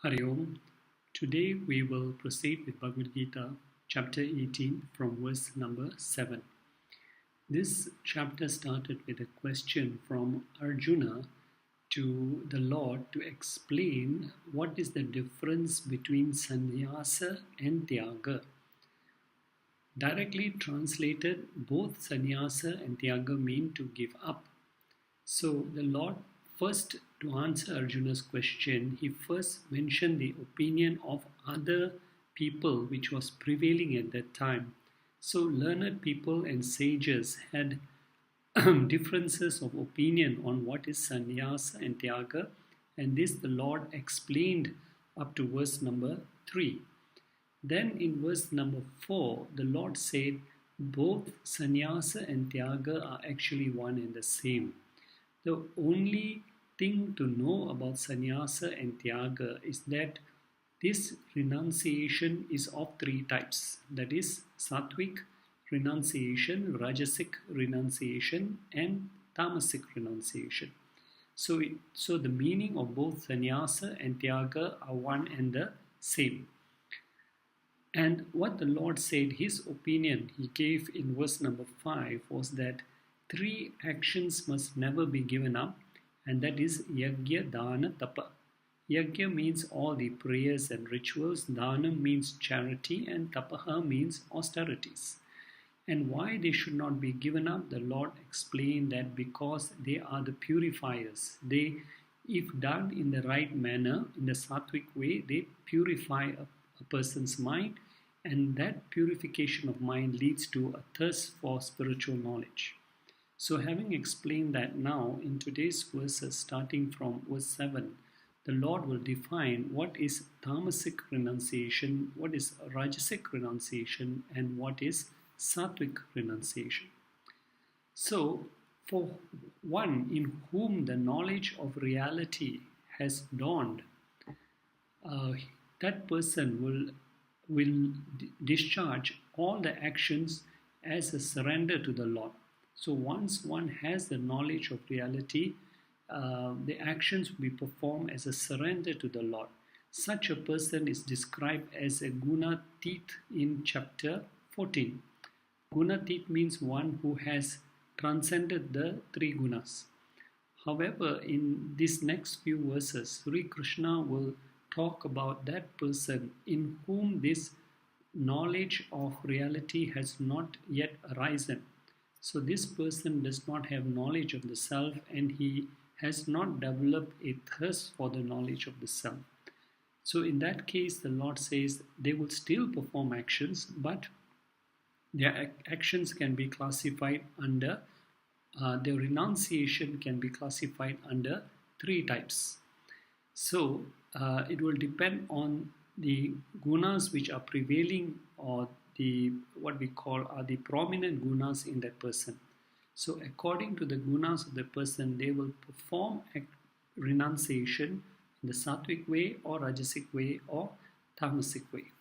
Hari Om. Today we will proceed with Bhagavad Gita, chapter 18, from verse number 7. This chapter started with a question from Arjuna to the Lord to explain what is the difference between sannyasa and tyaga. Directly translated, both sannyasa and tyaga mean to give up. So the Lord first, to answer Arjuna's question, he first mentioned the opinion of other people which was prevailing at that time. So learned people and sages had differences of opinion on what is sannyasa and tyaga, and this the Lord explained up to verse number 3. Then in verse number 4, the Lord said both sannyasa and tyaga are actually one and the same. The only thing to know about sannyasa and tyaga is that this renunciation is of three types. That is sattvic renunciation, rajasic renunciation, and tamasic renunciation. So the meaning of both sannyasa and tyaga are one and the same. And what the Lord said, his opinion he gave in verse number 5 was that three actions must never be given up, and that is yajna, dana, tapa. Yajna means all the prayers and rituals, dana means charity, and tapaha means austerities. And why they should not be given up, the Lord explained that because they are the purifiers. They, if done in the right manner, in the sattvic way, they purify a person's mind, and that purification of mind leads to a thirst for spiritual knowledge. So having explained that, now in today's verses starting from verse 7, the Lord will define what is tamasic renunciation, what is rajasic renunciation, and what is sattvic renunciation. So for one in whom the knowledge of reality has dawned, that person will discharge all the actions as a surrender to the Lord. So once one has the knowledge of reality, the actions will be performed as a surrender to the Lord. Such a person is described as a gunatit in chapter 14. Gunatit means one who has transcended the three gunas. However, in these next few verses, Sri Krishna will talk about that person in whom this knowledge of reality has not yet arisen. So this person does not have knowledge of the self, and he has not developed a thirst for the knowledge of the self. So in that case, the Lord says they will still perform actions, but their actions can be classified under, their renunciation can be classified under three types. So it will depend on the gunas which are prevailing, or the what we call are the prominent gunas in that person. So according to the gunas of the person, they will perform renunciation in the sattvic way or rajasic way or tamasic way.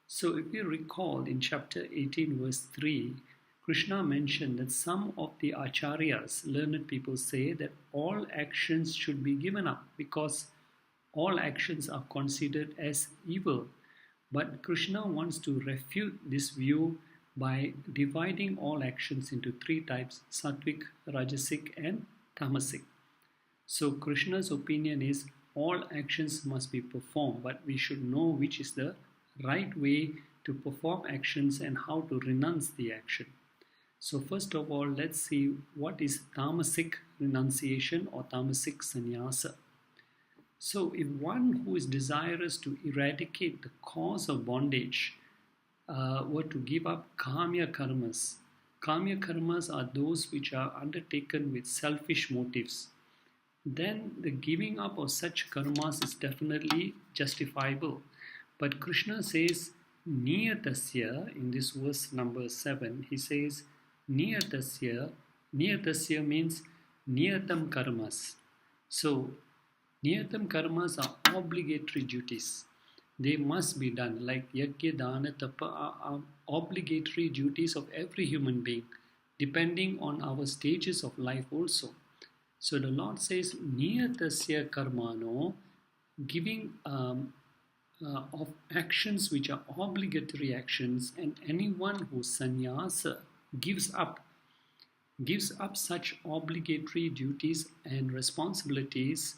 So if you recall in chapter 18 verse 3, Krishna mentioned that some of the acharyas, learned people, say that all actions should be given up because all actions are considered as evil. But Krishna wants to refute this view by dividing all actions into three types: sattvic, rajasic, and tamasic. So Krishna's opinion is all actions must be performed, but we should know which is the right way to perform actions and how to renounce the action. So first of all, let's see what is tamasic renunciation or tamasic sannyasa. So if one who is desirous to eradicate the cause of bondage were to give up kamya karmas are those which are undertaken with selfish motives, then the giving up of such karmas is definitely justifiable. But Krishna says niyatasya in this verse number 7, he says niyatasya means niyatam karmas. So niyatam karmas are obligatory duties. They must be done, like yajna, dana, tapa are obligatory duties of every human being, depending on our stages of life also. So the Lord says, niyatasya karmano giving of actions which are obligatory actions, and anyone who sannyasa gives up such obligatory duties and responsibilities,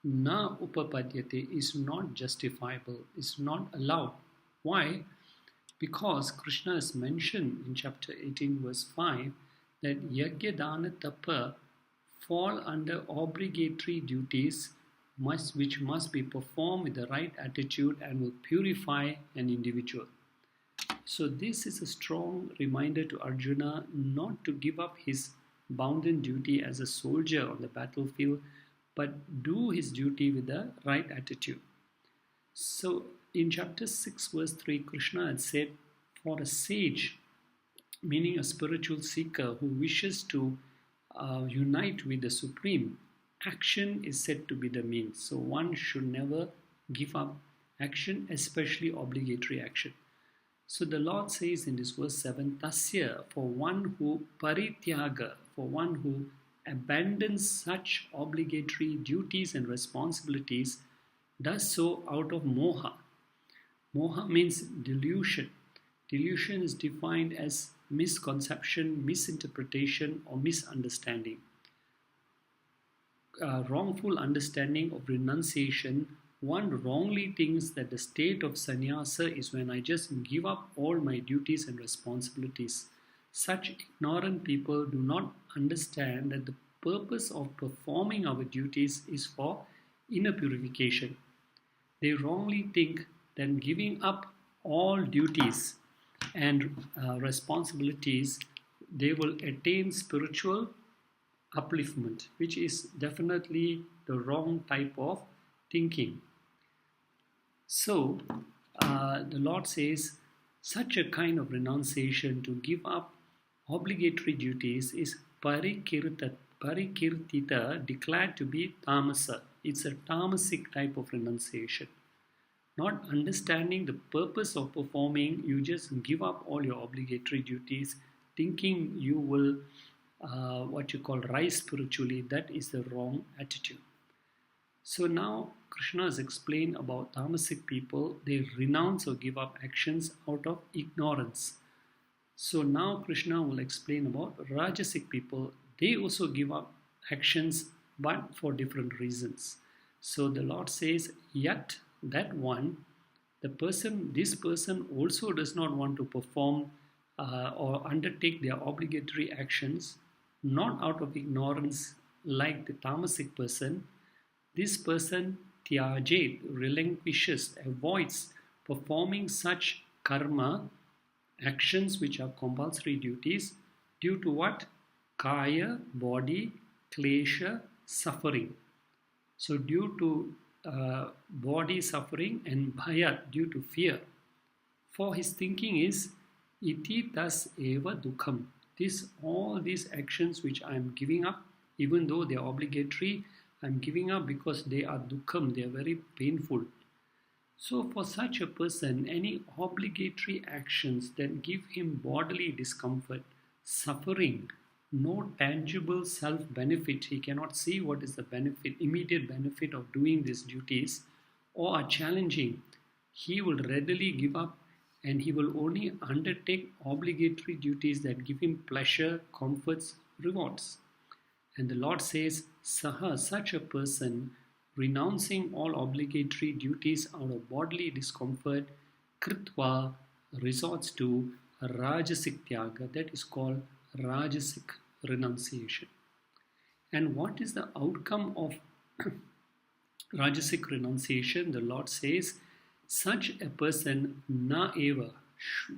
na upapadyate, is not justifiable, is not allowed. Why? Because Krishna has mentioned in chapter 18 verse 5 that yajna dana tapa fall under obligatory duties which must be performed with the right attitude and will purify an individual. So this is a strong reminder to Arjuna not to give up his bounden duty as a soldier on the battlefield, but do his duty with the right attitude. So in chapter 6 verse 3, Krishna had said, for a sage, meaning a spiritual seeker who wishes to unite with the Supreme, action is said to be the means. So one should never give up action, especially obligatory action. So the Lord says in this verse 7, Tasya, for one who parityaga, for one who abandons such obligatory duties and responsibilities, does so out of moha. Moha means delusion. Delusion is defined as misconception, misinterpretation, or misunderstanding. Wrongful understanding of renunciation. One wrongly thinks that the state of sannyasa is when I just give up all my duties and responsibilities. Such ignorant people do not understand that the purpose of performing our duties is for inner purification. They wrongly think that giving up all duties and responsibilities, they will attain spiritual upliftment, which is definitely the wrong type of thinking. So the Lord says such a kind of renunciation to give up obligatory duties is parikirtita, declared to be tamasa. It's a tamasic type of renunciation. Not understanding the purpose of performing, you just give up all your obligatory duties, thinking you will rise spiritually. That is the wrong attitude. So now Krishna has explained about tamasic people. They renounce or give up actions out of ignorance. So now Krishna will explain about rajasic people. They also give up actions, but for different reasons. So the Lord says, yet that one, this person also does not want to perform or undertake their obligatory actions, not out of ignorance like the tamasic person. This person tyajet, relinquishes, avoids performing such karma, actions which are compulsory duties, due to what? Kaya, body, klesha, suffering. So due to body suffering, and bhaya, due to fear. For his thinking is, iti tas eva dukham. All these actions which I am giving up, even though they are obligatory, I am giving up because they are dukham, they are very painful. So for such a person, any obligatory actions that give him bodily discomfort, suffering, no tangible self-benefit, he cannot see what is the benefit, immediate benefit of doing these duties, or are challenging, he will readily give up, and he will only undertake obligatory duties that give him pleasure, comforts, rewards. And the Lord says, Saha, such a person, renouncing all obligatory duties out of bodily discomfort, kritva, resorts to rajasic tyaga, that is called rajasic renunciation. And what is the outcome of rajasic renunciation? The Lord says, such a person na eva,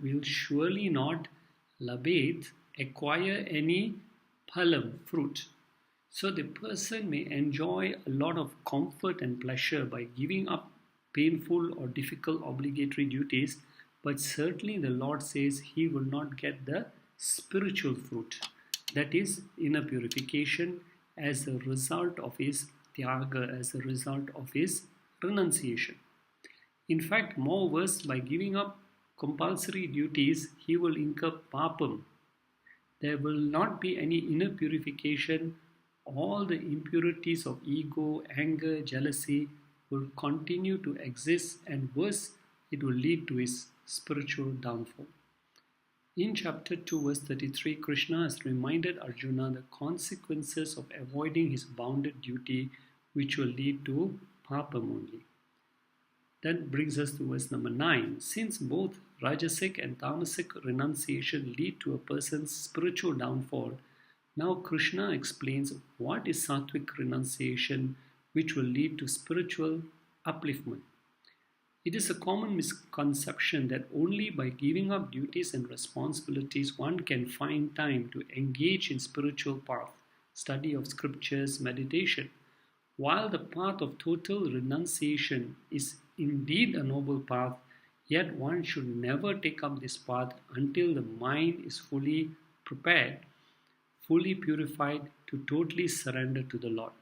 will surely not labet, acquire any phalam, fruit. So the person may enjoy a lot of comfort and pleasure by giving up painful or difficult obligatory duties, but certainly the Lord says he will not get the spiritual fruit, that is inner purification, as a result of his tyaga, as a result of his renunciation. In fact, more worse, by giving up compulsory duties, he will incur papam. There will not be any inner purification. All the impurities of ego, anger, jealousy will continue to exist, and worse, it will lead to his spiritual downfall. In chapter 2, verse 33, Krishna has reminded Arjuna the consequences of avoiding his bounded duty, which will lead to papam only. That brings us to verse number 9. Since both Rajasic and Tamasic renunciation lead to a person's spiritual downfall, now Krishna explains what is Sattvic renunciation, which will lead to spiritual upliftment. It is a common misconception that only by giving up duties and responsibilities one can find time to engage in spiritual path, study of scriptures, meditation. While the path of total renunciation is indeed a noble path, yet one should never take up this path until the mind is fully prepared, fully purified to totally surrender to the Lord.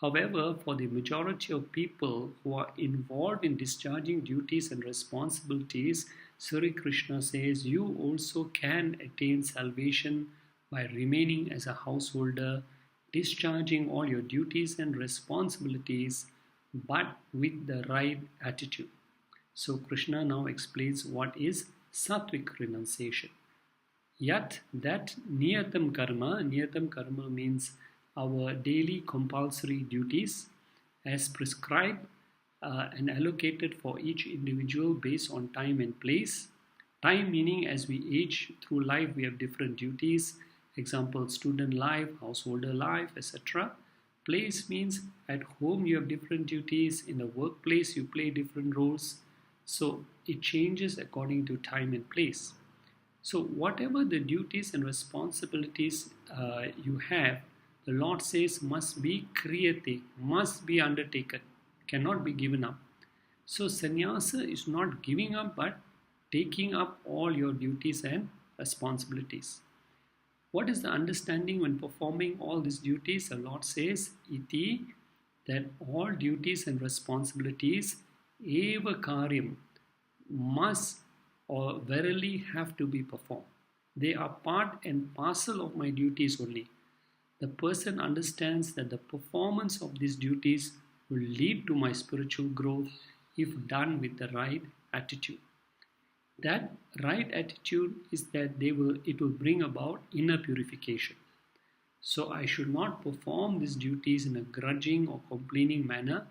However, for the majority of people who are involved in discharging duties and responsibilities, Sri Krishna says you also can attain salvation by remaining as a householder, discharging all your duties and responsibilities, but with the right attitude. So Krishna now explains what is Sattvic renunciation. Yet that niyatam karma means our daily compulsory duties as prescribed and allocated for each individual based on time and place. Time meaning as we age through life we have different duties, example student life, householder life, etc. Place means at home you have different duties, in the workplace you play different roles, so it changes according to time and place. So whatever the duties and responsibilities you have, the Lord says must be kriyate, must be undertaken, cannot be given up. So sannyasa is not giving up but taking up all your duties and responsibilities. What is the understanding when performing all these duties? The Lord says, iti, that all duties and responsibilities, eva karyam, must or verily have to be performed. They are part and parcel of my duties only. The person understands that the performance of these duties will lead to my spiritual growth if done with the right attitude. That right attitude is that it will bring about inner purification. So I should not perform these duties in a grudging or complaining manner.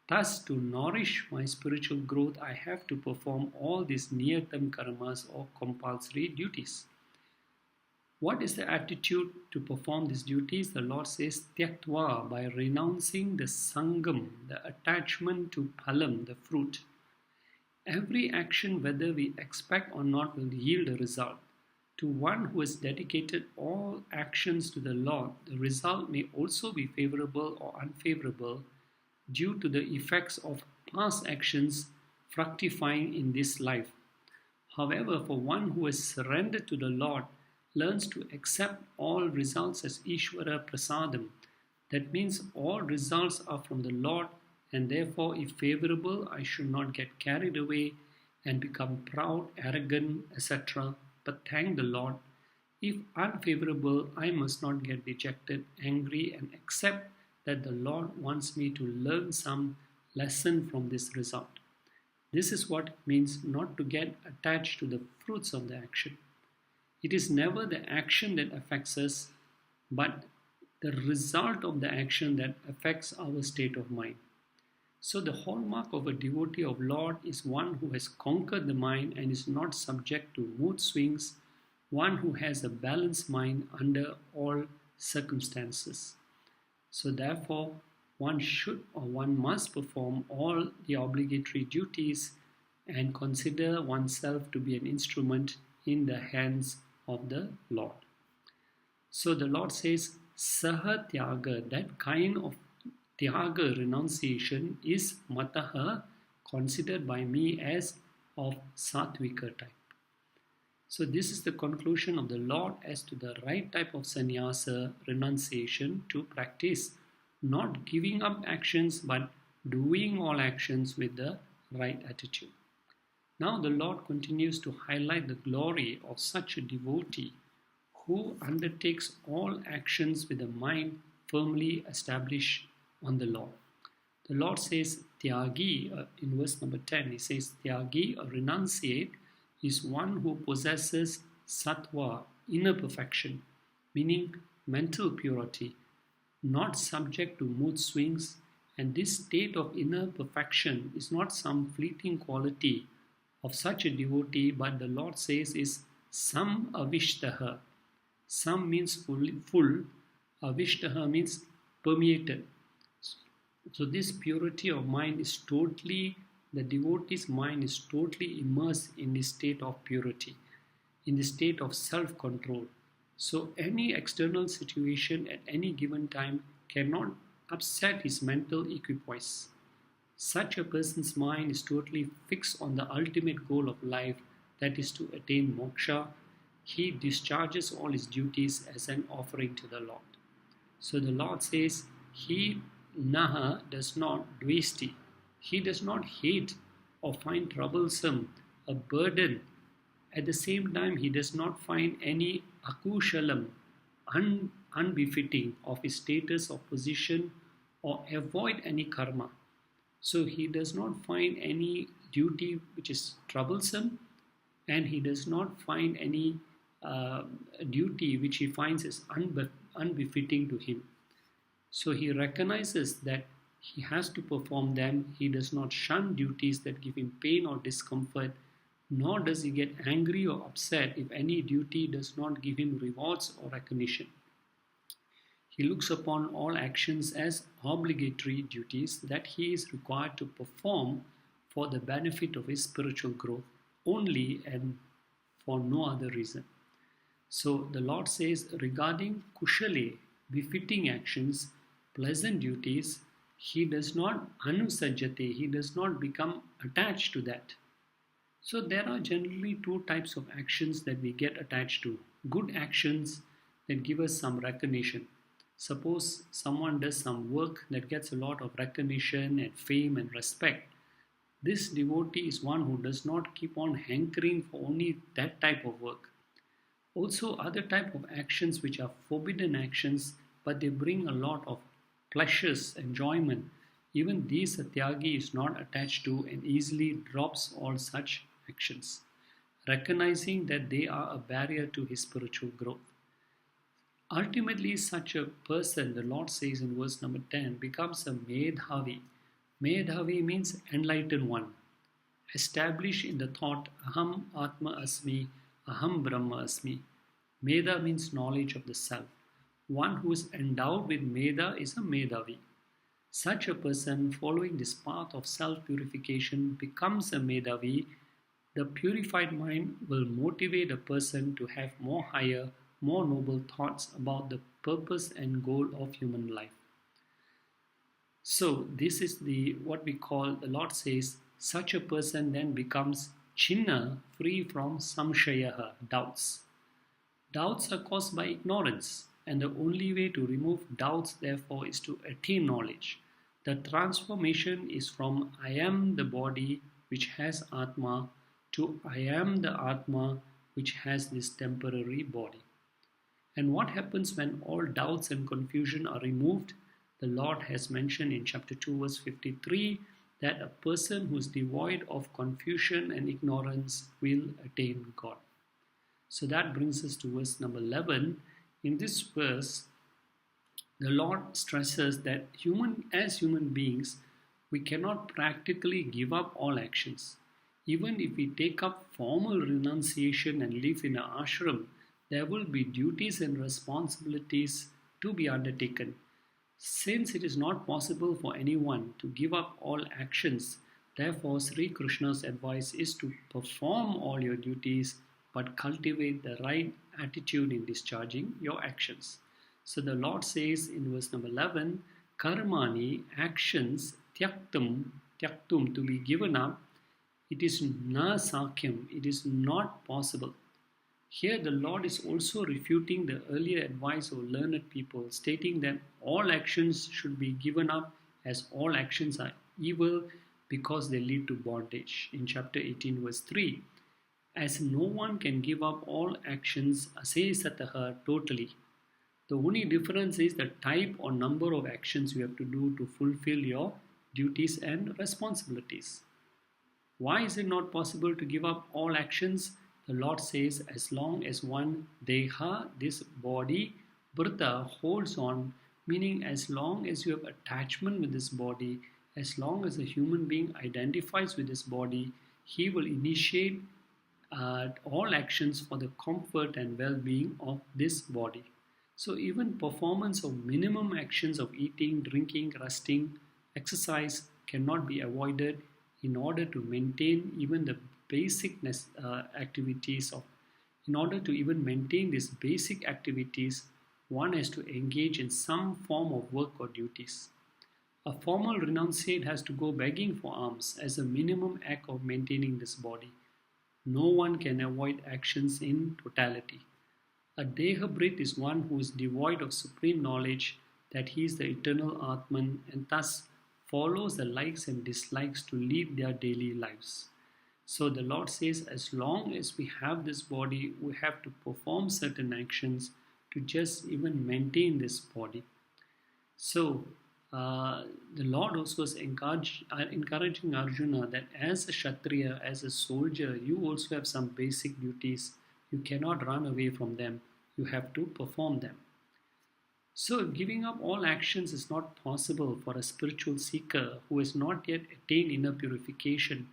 Thus, to nourish my spiritual growth, I have to perform all these niyatam karmas or compulsory duties. What is the attitude to perform these duties? The Lord says, tyaktva, by renouncing the sangam, the attachment to phalam, the fruit. Every action, whether we expect or not, will yield a result. To one who has dedicated all actions to the Lord, the result may also be favorable or unfavorable due to the effects of past actions fructifying in this life. However, for one who has surrendered to the Lord, learns to accept all results as Ishvara Prasadam. That means all results are from the Lord, and therefore if favorable, I should not get carried away and become proud, arrogant, etc. But thank the Lord. If unfavorable, I must not get dejected, angry, and accept that the Lord wants me to learn some lesson from this result. This is what it means not to get attached to the fruits of the action. It is never the action that affects us, but the result of the action that affects our state of mind. So the hallmark of a devotee of Lord is one who has conquered the mind and is not subject to mood swings, one who has a balanced mind under all circumstances. So therefore, one should or one must perform all the obligatory duties and consider oneself to be an instrument in the hands of the Lord. So the Lord says, Saha Tyaga, that kind of Tyaga, renunciation, is mataha, considered by me as of Sattvika type. So this is the conclusion of the Lord as to the right type of sannyasa, renunciation, to practice, not giving up actions but doing all actions with the right attitude. Now the Lord continues to highlight the glory of such a devotee who undertakes all actions with a mind firmly established on the Lord. The Lord says, Tyagi, in verse number 10, he says, Tyagi, a renunciate, is one who possesses sattva, inner perfection, meaning mental purity, not subject to mood swings, and this state of inner perfection is not some fleeting quality of such a devotee, but the Lord says is sam avishtaha. Sam means full, avishtaha means permeated. So this purity of mind is totally, the devotee's mind is totally immersed in the state of purity, in the state of self-control. So any external situation at any given time cannot upset his mental equipoise. Such a person's mind is totally fixed on the ultimate goal of life, that is to attain moksha. He discharges all his duties as an offering to the Lord. So the Lord says, he naha does not dvesti. He does not hate or find troublesome a burden. At the same time, he does not find any akushalam, unbefitting of his status or position, or avoid any karma. So he does not find any duty which is troublesome, and he does not find any duty which he finds is unbefitting to him. So he recognizes that he has to perform them. He does not shun duties that give him pain or discomfort, nor does he get angry or upset if any duty does not give him rewards or recognition. He looks upon all actions as obligatory duties that he is required to perform for the benefit of his spiritual growth only, and for no other reason. So the Lord says regarding kushale, befitting actions, pleasant duties, he does not anusajate, he does not become attached to that. So there are generally two types of actions that we get attached to. Good actions that give us some recognition. Suppose someone does some work that gets a lot of recognition and fame and respect. This devotee is one who does not keep on hankering for only that type of work. Also, other type of actions which are forbidden actions, but they bring a lot of pleasures, enjoyment. Even these a tyagi is not attached to and easily drops all such actions, recognizing that they are a barrier to his spiritual growth. Ultimately, such a person, the Lord says in verse number 10, becomes a medhavi. Medhavi means enlightened one, established in the thought aham atma asmi, aham brahma asmi. Medha means knowledge of the self. One who is endowed with medha is a medhavi. Such a person, following this path of self-purification, becomes a medhavi. The purified mind will motivate a person to have more higher, more noble thoughts about the purpose and goal of human life. So this is what we call, the Lord says, such a person then becomes chinna, free from samshayaha, doubts. Doubts are caused by ignorance, and the only way to remove doubts therefore is to attain knowledge. The transformation is from I am the body which has Atma to I am the Atma which has this temporary body. And what happens when all doubts and confusion are removed? The Lord has mentioned in chapter 2 verse 53 that a person who is devoid of confusion and ignorance will attain God. So that brings us to verse number 11. In this verse, the Lord stresses that as human beings, we cannot practically give up all actions. Even if we take up formal renunciation and live in an ashram, there will be duties and responsibilities to be undertaken. Since it is not possible for anyone to give up all actions, therefore Sri Krishna's advice is to perform all your duties but cultivate the right attitude in discharging your actions. So the Lord says in verse number 11, Karmani, actions, tyaktum, to be given up, it is na sakyam, it is not possible. Here the Lord is also refuting the earlier advice of learned people, stating that all actions should be given up as all actions are evil because they lead to bondage. In chapter 18 verse 3, as no one can give up all actions asesataha totally. The only difference is the type or number of actions you have to do to fulfill your duties and responsibilities. Why is it not possible to give up all actions? The Lord says, as long as one deha, this body, vrta, holds on, meaning as long as you have attachment with this body, as long as a human being identifies with this body, he will initiate all actions for the comfort and well-being of this body. So even performance of minimum actions of eating, drinking, resting, exercise cannot be avoided in order to maintain even the basic activities of. In order to even maintain these basic activities, one has to engage in some form of work or duties. A formal renunciate has to go begging for alms as a minimum act of maintaining this body. No one can avoid actions in totality. A Dehabrit is one who is devoid of supreme knowledge that he is the eternal Atman and thus follows the likes and dislikes to lead their daily lives. So the Lord says, as long as we have this body, we have to perform certain actions to just even maintain this body. So the Lord also is encouraging Arjuna that as a Kshatriya, as a soldier, you also have some basic duties. You cannot run away from them. You have to perform them. So giving up all actions is not possible for a spiritual seeker who has not yet attained inner purification.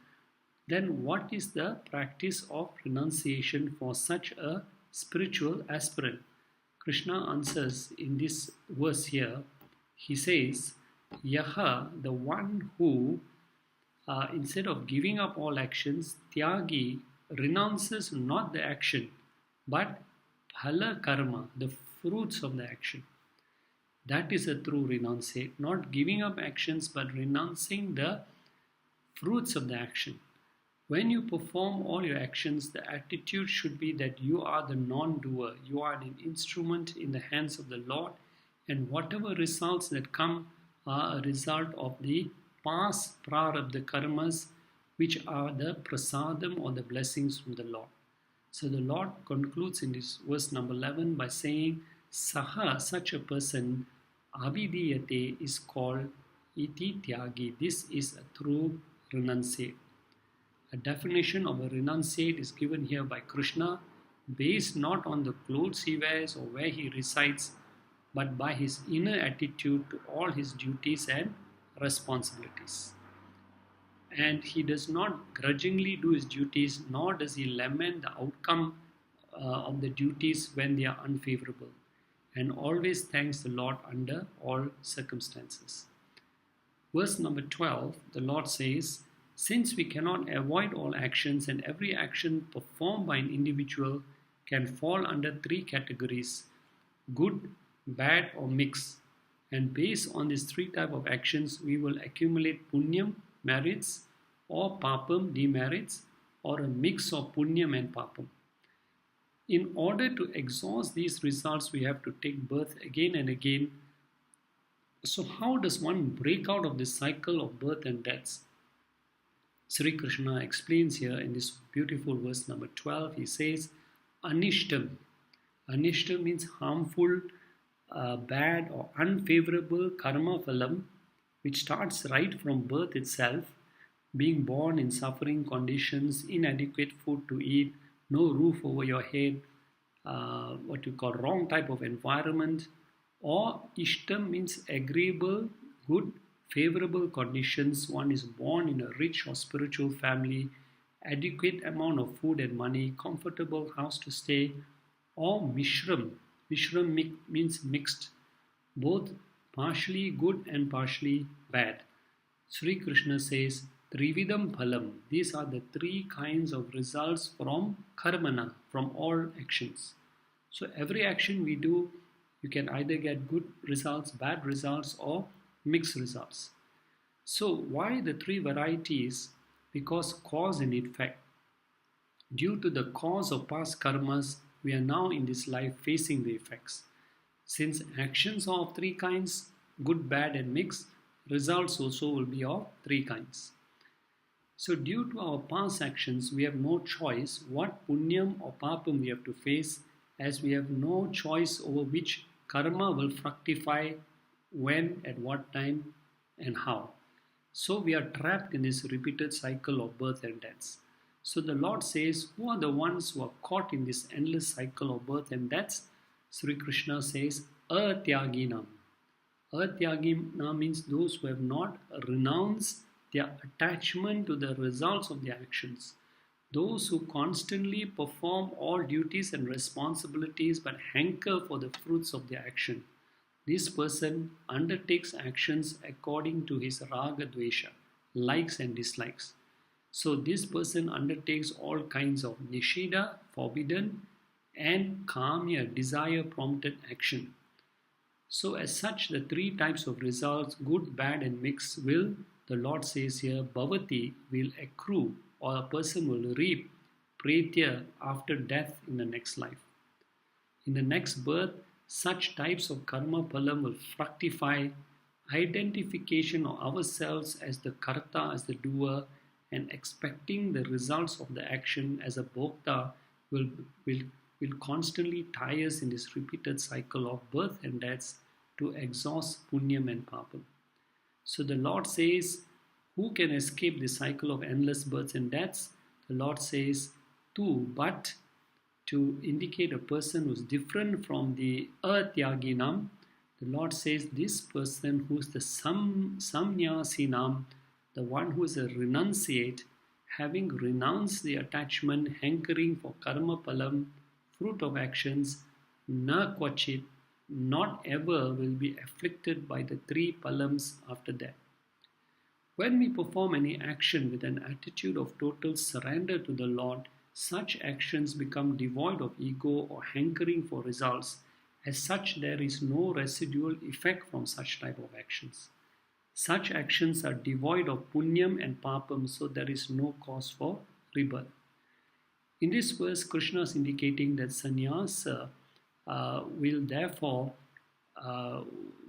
Then what is the practice of renunciation for such a spiritual aspirant? Krishna answers in this verse here. He says, Yaha, the one who, instead of giving up all actions, Tyagi, renounces not the action, but phala karma, the fruits of the action. That is a true renunciate, not giving up actions, but renouncing the fruits of the action. When you perform all your actions, the attitude should be that you are the non-doer. You are an instrument in the hands of the Lord, and whatever results that come are a result of the past prarabdha karmas, which are the prasadam or the blessings from the Lord. So the Lord concludes in this verse number 11 by saying, Saha, such a person, abhidiyate, is called iti tyagi. This is a true renunciate. A definition of a renunciate is given here by Krishna, based not on the clothes he wears or where he resides, but by his inner attitude to all his duties and responsibilities. And he does not grudgingly do his duties, nor does he lament the outcome of the duties when they are unfavorable, and always thanks the Lord under all circumstances. Verse number 12, the Lord says, since we cannot avoid all actions and every action performed by an individual can fall under three categories, good, bad or mixed, and based on these three types of actions we will accumulate punyam, merits, or papam, demerits, or a mix of punyam and papam. In order to exhaust these results, we have to take birth again and again. So how does one break out of this cycle of birth and deaths? Sri Krishna explains here in this beautiful verse number 12. He says, Anishtam. Anishtam means harmful, bad or unfavorable karma phalam, which starts right from birth itself, being born in suffering conditions, inadequate food to eat, no roof over your head, what you call wrong type of environment, or ishtam means agreeable, good, favorable conditions. One is born in a rich or spiritual family, adequate amount of food and money, comfortable house to stay, or mishram. Mishram means mixed, both partially good and partially bad. Sri Krishna says, Trividam phalam. These are the three kinds of results from karmana, from all actions. So every action we do, you can either get good results, bad results, or mixed results. So why the three varieties? Because cause and effect. Due to the cause of past karmas, we are now in this life facing the effects. Since actions are of three kinds, good, bad and mixed, results also will be of three kinds. So due to our past actions, we have no choice what punyam or papam we have to face, as we have no choice over which karma will fructify, when, at what time and how. So we are trapped in this repeated cycle of birth and deaths. So the Lord says, who are the ones who are caught in this endless cycle of birth and deaths? Sri Krishna says, Atyaginam. Atyaginam means those who have not renounced their attachment to the results of their actions. Those who constantly perform all duties and responsibilities but hanker for the fruits of their action. This person undertakes actions according to his raga dvesha, likes and dislikes. So this person undertakes all kinds of nishida, forbidden, and kamya, desire prompted action. So as such, the three types of results, good, bad and mixed, will, the Lord says here, bhavati, will accrue, or a person will reap pretya after death in the next life. In the next birth, such types of karma phalam will fructify. Identification of ourselves as the karta, as the doer, and expecting the results of the action as a bhokta will constantly tie us in this repeated cycle of birth and deaths to exhaust punyam and papam. So the Lord says, who can escape the cycle of endless births and deaths? The Lord says, but to indicate a person who is different from the atyaginam, the Lord says this person who is the samnyasinam, the one who is a renunciate, having renounced the attachment, hankering for karma palam, fruit of actions, na kvachit, not ever will be afflicted by the three palams after death. When we perform any action with an attitude of total surrender to the Lord, such actions become devoid of ego or hankering for results. As such, there is no residual effect from such type of actions. Such actions are devoid of punyam and papam, so there is no cause for rebirth. In this verse, Krishna is indicating that sannyasa will therefore,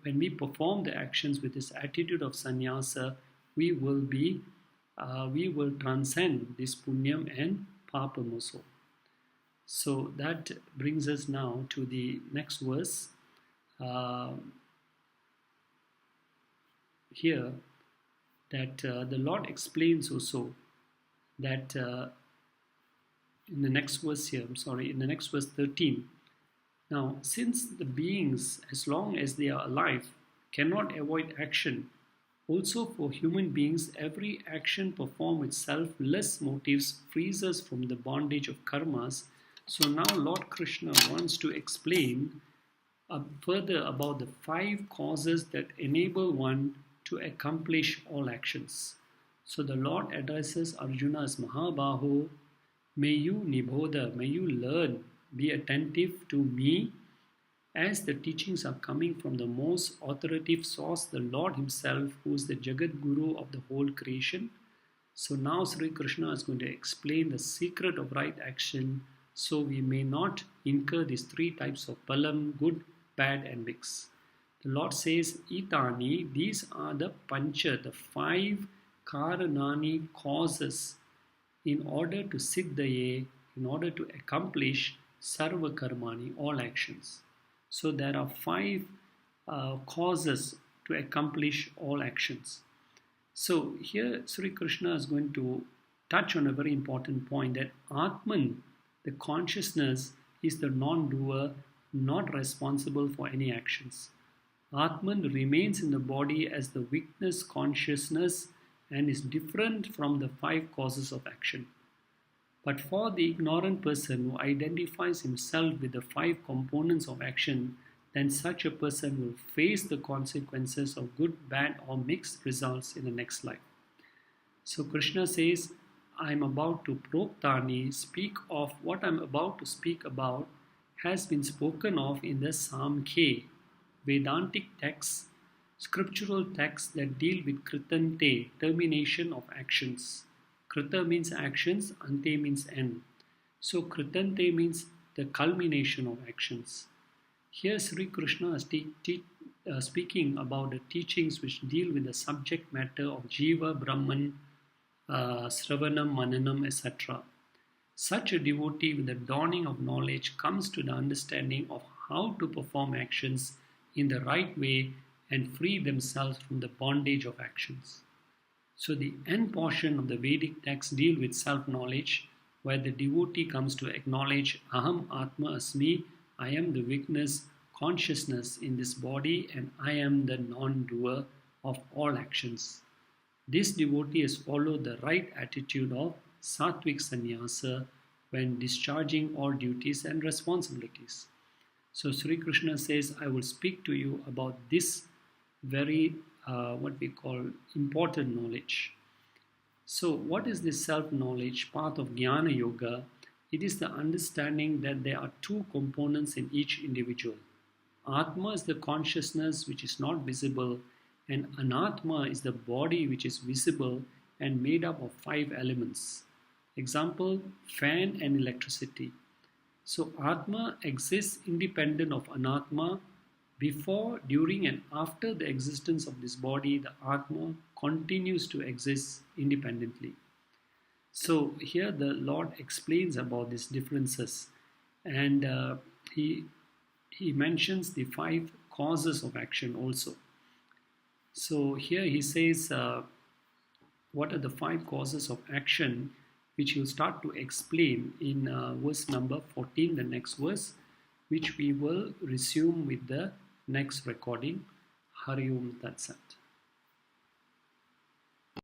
when we perform the actions with this attitude of sannyasa, we will transcend this punyam and papam also. So that brings us now to the next verse. Here, that the Lord explains also that in the next verse 13. Now, since the beings, as long as they are alive, cannot avoid action, also for human beings, every action performed with selfless motives frees us from the bondage of karmas. So now Lord Krishna wants to explain further about the 5 causes that enable one to accomplish all actions. So the Lord addresses Arjuna as Mahabaho, may you nibodha, may you learn, be attentive to me, as the teachings are coming from the most authoritative source, the Lord himself, who is the Jagat Guru of the whole creation. So now Sri Krishna is going to explain the secret of right action, so we may not incur these 3 types of palam, good, bad and mixed. The Lord says, Itani, these are the pancha, the 5 karanani causes in order to siddhaye, in order to accomplish sarva karmani, all actions. So there are 5 causes to accomplish all actions. So here Sri Krishna is going to touch on a very important point, that Atman, the consciousness, is the non-doer, not responsible for any actions. Atman remains in the body as the witness consciousness and is different from the 5 causes of action. But for the ignorant person who identifies himself with the 5 components of action, then such a person will face the consequences of good, bad or mixed results in the next life. So Krishna says, I am about to proktani, speak of what I am about to speak about has been spoken of in the Samkhya, Vedantic texts, scriptural texts that deal with kritante, termination of actions. Krita means actions, ante means end. So kritante means the culmination of actions. Here Sri Krishna is speaking about the teachings which deal with the subject matter of Jiva, Brahman, Sravanam, Mananam, etc. Such a devotee with the dawning of knowledge comes to the understanding of how to perform actions in the right way and free themselves from the bondage of actions. So the end portion of the Vedic text deal with self-knowledge, where the devotee comes to acknowledge Aham Atma Asmi, I am the witness, consciousness in this body, and I am the non-doer of all actions. This devotee has followed the right attitude of sattvic sannyasa when discharging all duties and responsibilities. So Sri Krishna says, I will speak to you about this very, what we call important knowledge. So what is this self-knowledge, path of Jnana Yoga? It is the understanding that there are two components in each individual. Atma is the consciousness which is not visible, and Anatma is the body which is visible and made up of 5 elements. Example, fan and electricity. So Atma exists independent of Anatma. Before, during and after the existence of this body, the Atma continues to exist independently. So here the Lord explains about these differences, and he mentions the 5 causes of action also. So here he says, what are the 5 causes of action, which he'll start to explain in verse number 14, the next verse, which we will resume with the next recording. Hari Om Tat Sat.